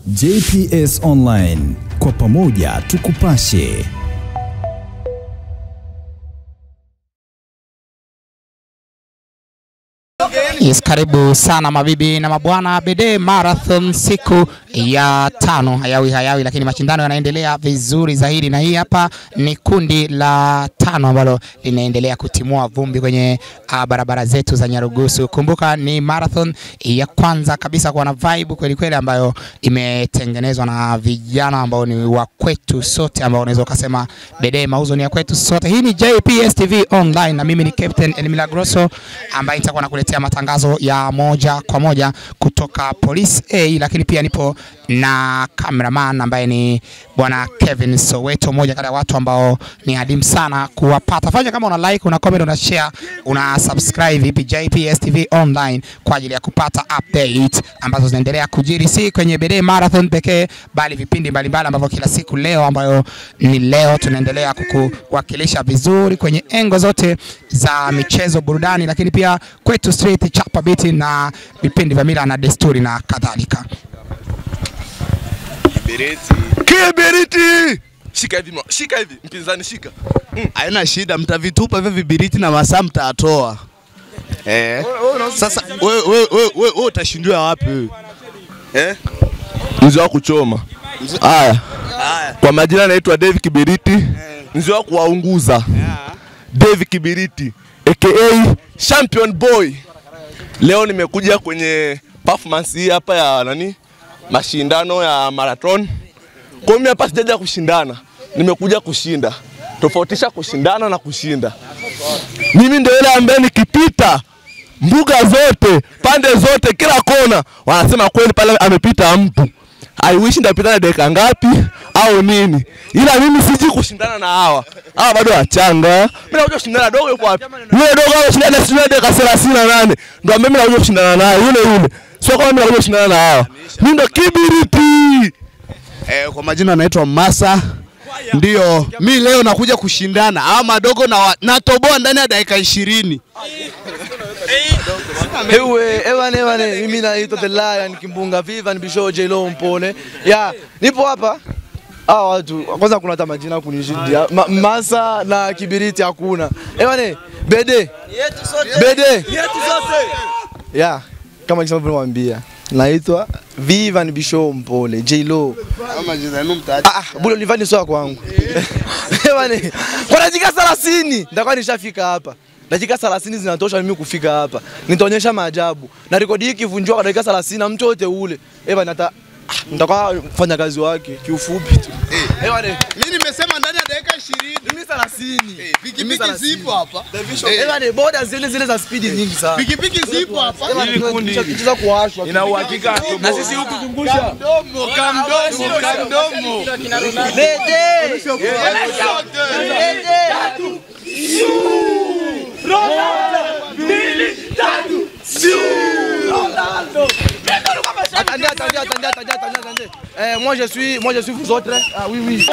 JPS Online, kwa pamoja tukupashe. Yes, karibu sana mabibi na mabwana. Bede Marathon siku ya 5 hayawi lakini mashindano yanaendelea vizuri zaidi, na hii hapa ni kundi la 5 ambalo linaendelea kutimua vumbi kwenye barabara zetu za Nyarugusu. Kumbuka ni marathon ya kwanza kabisa kwa na vibe kweli kweli, ambayo imetengenezwa na vijana ambao ni wa kwetu sote, ambao unaweza kusema Bede mauzo ni ya kwetu sote. Hii ni JPS TV Online na mimi ni Captain El Milagroso, ambaye nitakuwa nakuletea matangazo ya moja kwa moja kutoka Police A, lakini pia nipo na cameraman ambaye ni bwana Kevin Soweto, mmoja kati ya watu ambao ni adimu sana kuwapata. Fanya kama una like, una comment, una share, una subscribe hivi JPS TV Online kwa ajili ya kupata update ambazo zinaendelea kujiri, si kwenye Bede Marathon pekee, bali vipindi mbalimbali ambavyo kila siku leo ambayo ni leo tunaendelea kukuwakilisha vizuri kwenye engo zote za michezo, burudani, lakini pia kwetu street, chapa biti na vipindi vya mila na desturi na kadhalika. Kibiriti! Shika hivi, mpinzani shika. Haina shida, mtavitupa hivyo vibiriti na masaa mtatoa. Sasa wewe utashindia wapi wewe? Mzee wa kuchoma. Haya. Kwa majina naitwa David Kibiriti. Mzee wa kuwaunguza. David Kibiriti aka Champion Boy. Leo nimekuja kwenye performance hii hapa ya mashindano ya marathon. Kwa mimi hapa sijaja kushindana, nimekuja kushinda. Tofautisha kushindana na kushinda. Mimi ndio yule ambaye nikipita mbuga zote, pande zote, kila kona wanasema kweli pale amepita mtu. I wish ndapita dakika ngapi au nini. Ila mimi siji kushindana na hawa. Hawa bado wachanga. Mimi nakuja kushindana dogo yupo wapi? Yule dogo anashindana dakika 38. Ndio mimi nakuja kushindana naye yule. Sio kama mimi nakuja kushindana na hawa. Mimi ndo Kibiriti. Kwa majina naitwa Masa. Ndio mimi leo nakuja kushindana. Hawa madogo na natoboa ndani ya dakika 20. Ewane, mimi naitwa The Lion Kimbunga Viva, Bisho Jelo Mpole. Nipo hapa. Watu kwanza kuna hata majina kunishindia. Masa na Kibiriti hakuna. Ewane, Bede. Yetu sote. Kama nisemwambia. Naitwa Viva Bisho Mpole, Jelo. Majina yenu mtaacha. Bule livani sio kwangu. Ewane, kwa dakika 30 nitakuwa nishafika hapa. Dakika 30 zinatosha mimi kufika hapa. Nitaonyesha maajabu. Na rekodi hii kivunjwa kwa dakika 30 na mtu yote ule. Nitakuwa kufanya kazi wake kiufupi tu. Mimi nimesema ndani ya dakika 20. Mimi 30. Pikipiki zipo hapa. Boda zile za speed nyingi sana. Pikipiki zipo hapa. Ili kundi kicheza kuashwa. Ina uhakika na sisi huku zungusha. Kamdomo. Bede. Attendez. Moi je suis vous autres. Oui.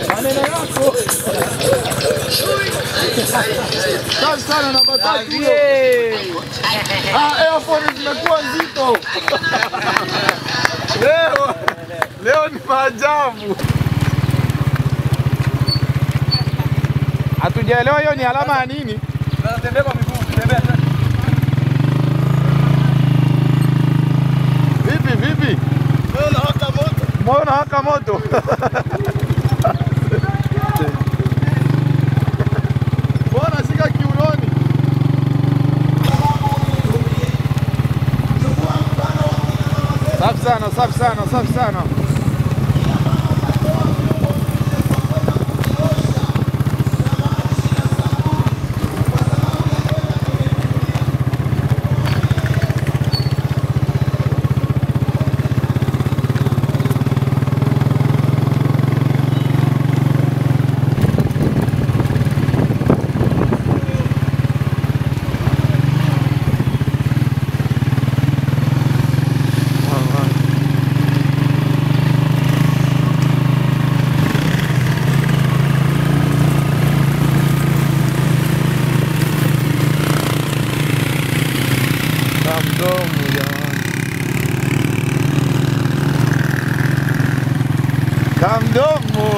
Maneno yako. Safi sana na matatu hiyo. Airphone zimekuwa nzito. ni maajabu. Hatujaelewa hiyo ni alama ya nini? Tembea kwa miguu, tembea. Vipi? Moyo unawaka moto. Moyo unawaka moto. Bwana shika kiunoni. Safi sana. Kamdomo.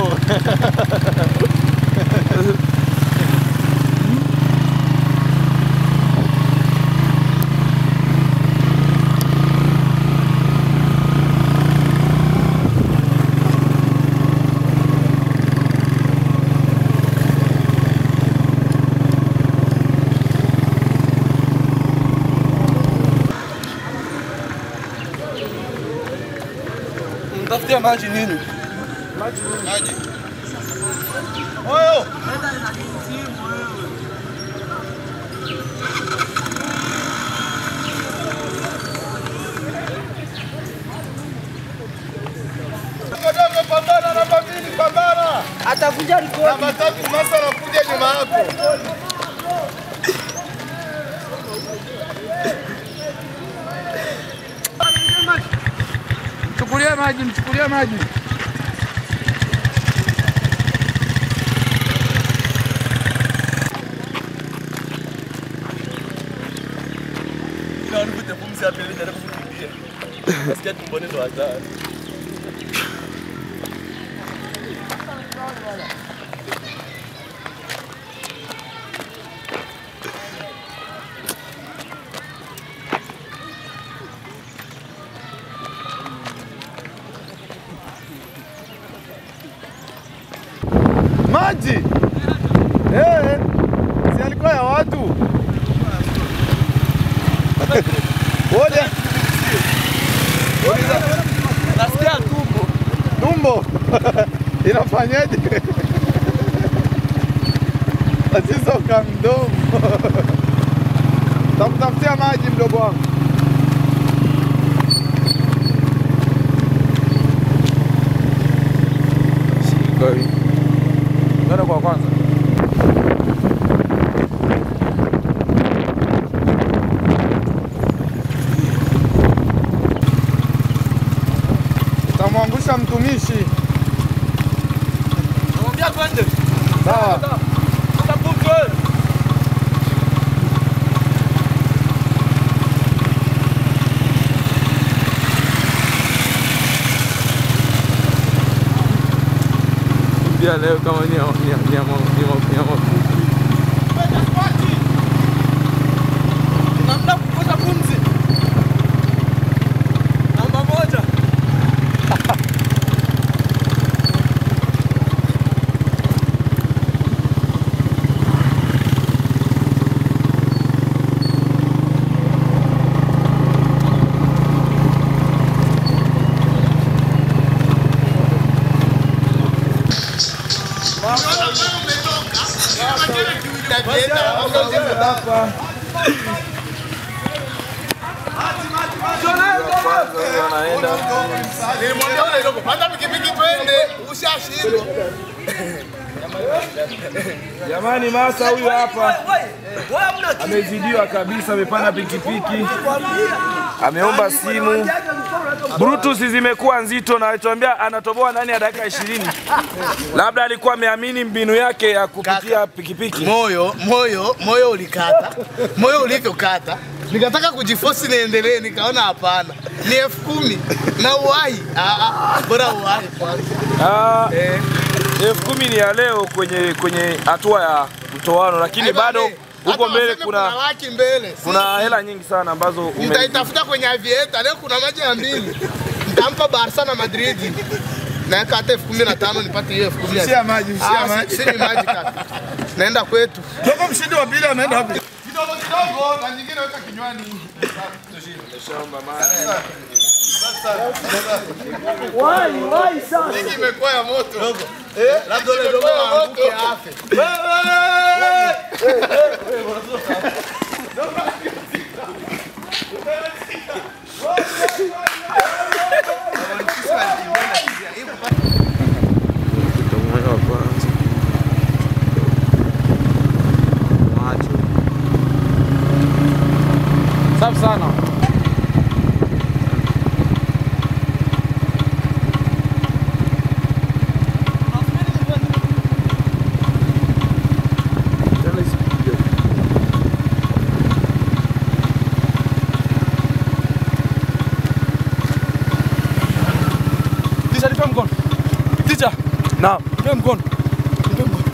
Mtafutia maji nini? Maji. Oyo. Pambana. Atakuja rekodi. Namba 3 Masa anakuja nyuma yako. Mchukulie maji. Ndio nipate pumzi hapa ili nijaribu kukimbia. Nasikia tumboni ndo hatari. Maji. Si alikuwa ya watu. Ngoja. Nasikia Tumbo. Inafanyaje? Tatizo kamdomo. Tamtafutia maji mdogo wangu. Ndio kwa kwanza. Utamwangusha mtumishi. Naomba twende. Sawa. Tutapumzika. Pia leo kama ni Namna kukosa pumzi. Namba 1. Jamani, Masa huyu hapa amezidiwa kabisa, amepanda pikipiki, ameomba simu. Bluetooth zimekuwa nzito na alituambia anatoboa ndani ya dakika 20. Labda alikuwa ameamini mbinu yake ya kupitia pikipiki. Moyo ulikata. Moyo ulivyokata Nikataka kujiforce niendelee, nikaona hapana. Ni 10,000 na uwai. Bora uwai kwanza. 10,000 ni ya leo kwenye hatua ya mtoano, lakini bado huko mbele kuna hela nyingi sana ambazo nitaitafuta kwenye Aviator. Leo kuna maji ya 2. Nitampa Barca na Madrid. Na hata 15,000 nipate hiyo 10,000. Si maji, si maji kaka. Naenda kwetu. Ndio mshindi wa pili anaenda wapi? Kidogo na nyingine weka kinywani. Wai sana. Hiki imekuwa ya moto. Labda ile ndio moto afe. Safi sana. Tisha, nipe mkono. Tisha. Naam. Nipe mkono. Nipe mkono.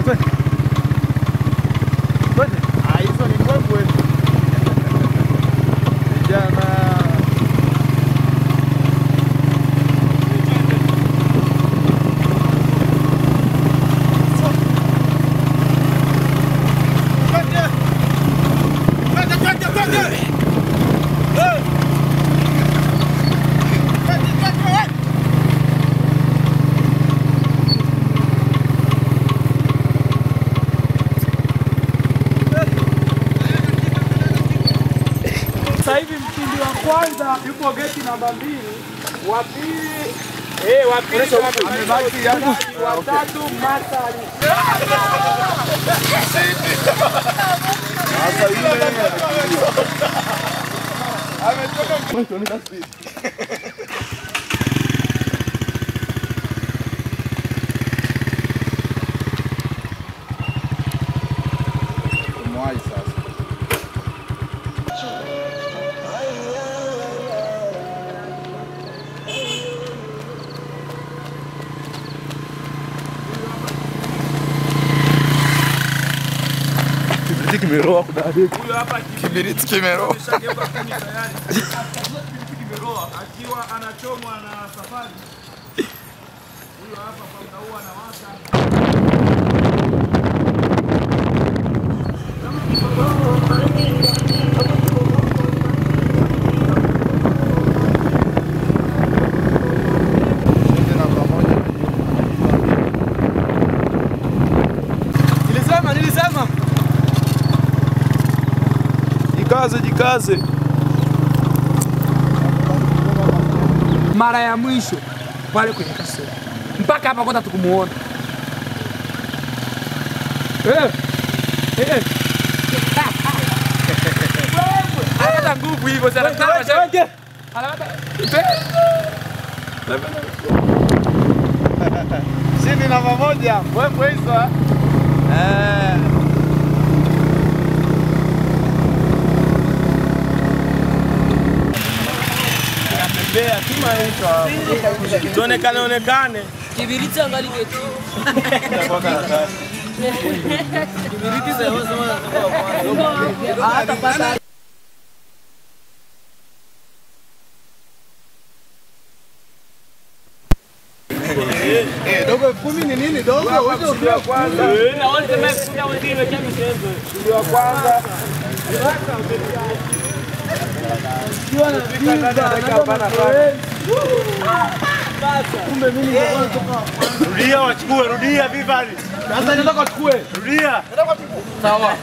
Twende. Twende. Hizo ni mwangu wewe. Jana. Sasa hivi mshindi wa kwanza yuko geti namba 2, wa pili amebaki yangu, wa tatu Masali. Sasa yule ametoka mwisho speed. Mwai sasa. Kimeroa kudadeki. Huyo hapa kibiriti kimeroa. Kimeroa akiwa anachomwa na safari. Huyo hapa kwa muda huu anawaka. Nilisema. Jikaze. Mara ya mwisho pale kwenye kasoro. Mpaka hapa kwanza tukumuona. Hata nguvu hivyo sana. Shindi namba 1, wewe hizo. Tuonekane. Kibiriti angali keti. Kibiriti sasa watapata. Dogo 10 ni nini dogo? Wewe wa kwanza. Na wale tumekuja wengine cha michezo. Ndio wa kwanza. Kiwa na kumbe mimi nitoka. Rudia wachukue, rudia vivali. Sasa nataka wachukue. Rudia. Sawa.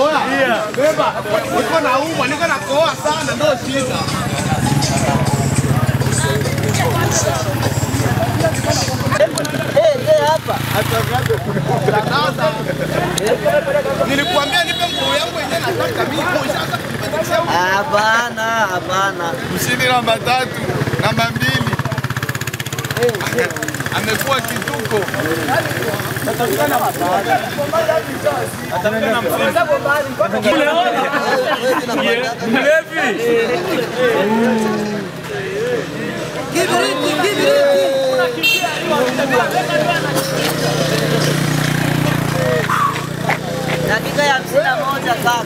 Oya, beba. Niko na umwa, niko na koa sana ndio shida. Hapa. Nilikuambia nipe mguu yangu yenyewe nataka mimi sasa kupatia. Hapana. Mshindi namba 3, namba 2. Amekuwa kituko. Dakika ya 51 sasa.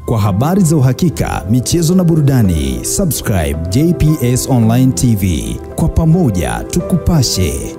Kwa habari za uhakika, michezo na burudani, subscribe JPS Online TV. Kwa pamoja tukupashe.